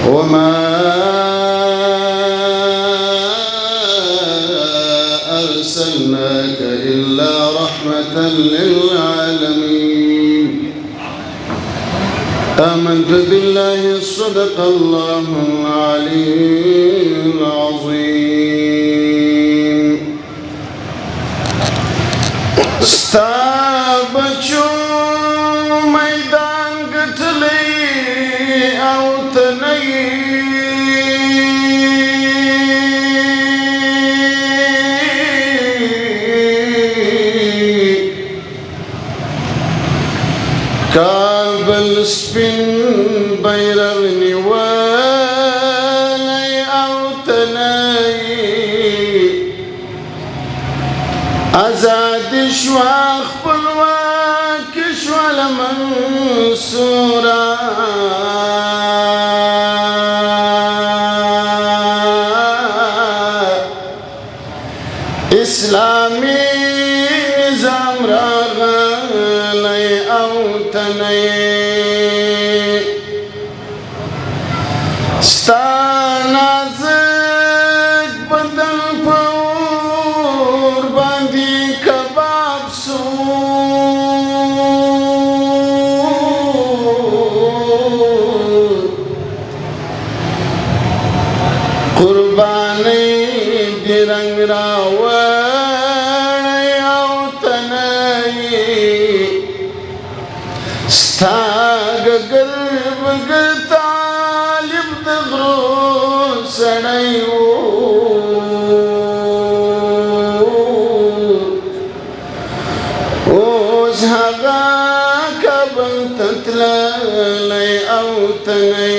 وما أرسلناك إلا رحمة للعالمين آمنت بالله صدق الله العلي العظيم ستابچو میدان گټلی او تنئی کابل سپین بیرغ نیولی او تنئی آزاد شوا خپلواک شوا لمنصورا اسلامی نظام راغلی او تنئی ستا نازک بدن پور باندی کباب سو قربانی دی رنگ راوڑی او تنئی ستا گگر بگر طالب دغرو سڑیو اوز حقا کابل تتلالی او تنئی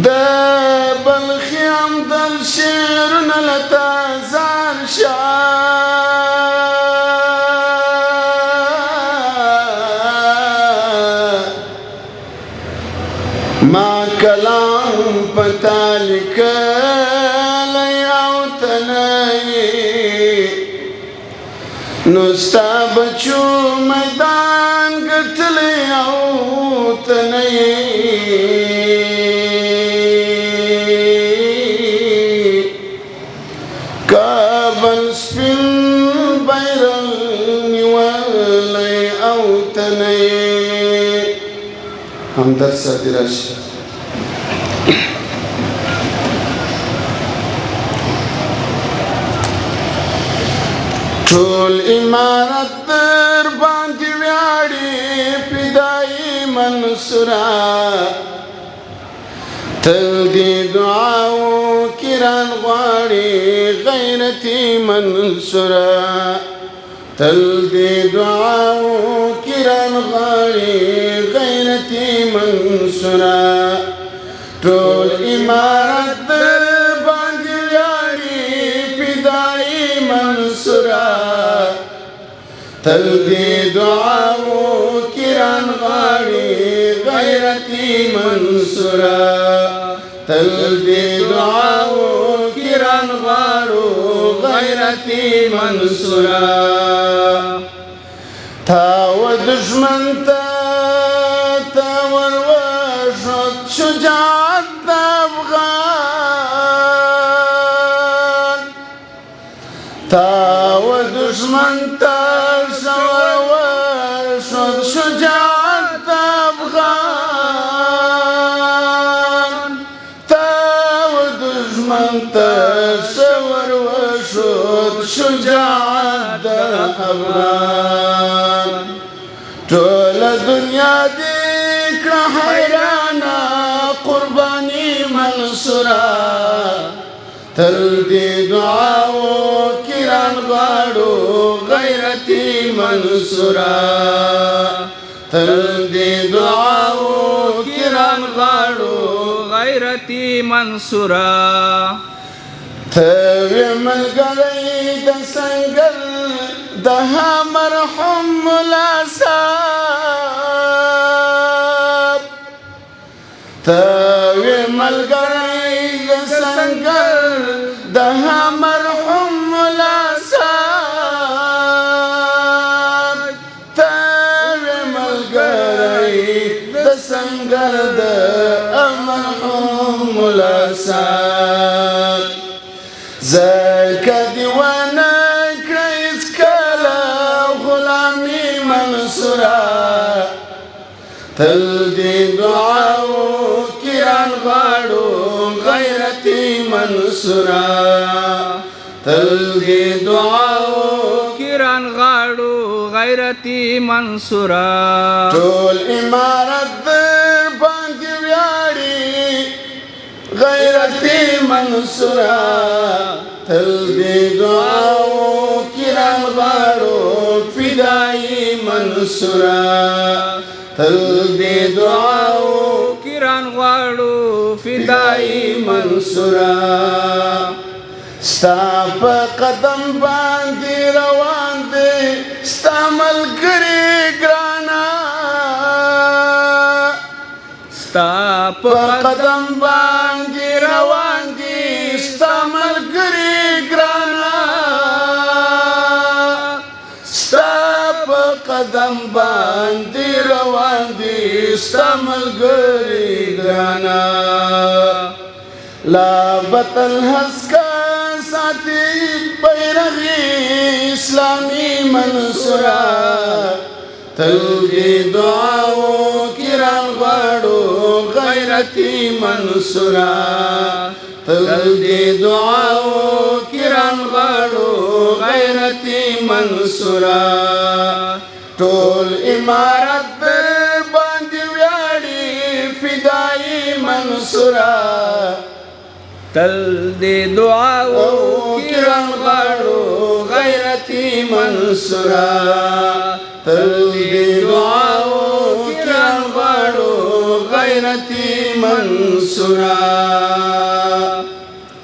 دا بلخیام دل شیرن لتا زار ما کلام پتا لکلی او تنئی نستا بچو میدان گٹلی او تنئی کابل سپین بیرغ نیولی او تنئی همدرد سادی راشی ټول امارت در باندې ویاړي فدایي منصورا تل دې دعاو کران غواړي غیرتي منصورا تل دې دعاو کران غواړي غیرتي منصورا ټول امارت در باندې ویاړي فدایي منصورا تل دې دعاو کران غواړي غیرتي منصورا تل دې دعاو کران غواړو غیرتي منصورا تا و دشمن تا وروشد شجاعت افغان تا و دشمن تا وروشد شجاعت افغان تا و دشمن تا وروشد شجاعت افغان ټول دنیا دې کړه حیرانه قرباني منصورا تل دې دعاو کران غواړو غیرتي منصورا تل دې دعاو کران غواړو غیرتي منصورا ته ملګری د سنگل د مرحوم مولا صاحب ته ملګری د سنگل د مرحوم مولا صاحب ته ملګری د د سنگر د مرحوم الاسد زکه دیوانه کړئ کله غلامي منصوره تل دې دعاو کران غاړو غیرتي منصوره تل دې دعاو کران غاړو غیرتي منصوره ټول امارت در باندې ویاړي غیرتي منصوره تل دې دعاو کران غاړو فدایي منصوره تل دې دعاو کران غاړو فدایي منصوره ستا په قدم باندې روان دی ستا ملګري ګرانا ستا په قدم باندې روان دی ستا ملګري ګرانا ستا په قدم باندې روان دی ستا ملګري ګرانا لا بطل حسکا ساتي بیرغی اسلامی منصوره تل دې دعاو کران غواړو غیرتي منصوره تل دې دعاو کران غواړو غیرتي منصوره ټول امارت باندې ویاړي فدایي منصوره تل دې دعاو کران غاړو غیرتي منصوره تل دې دعاو کران غاړو غیرتي منصوره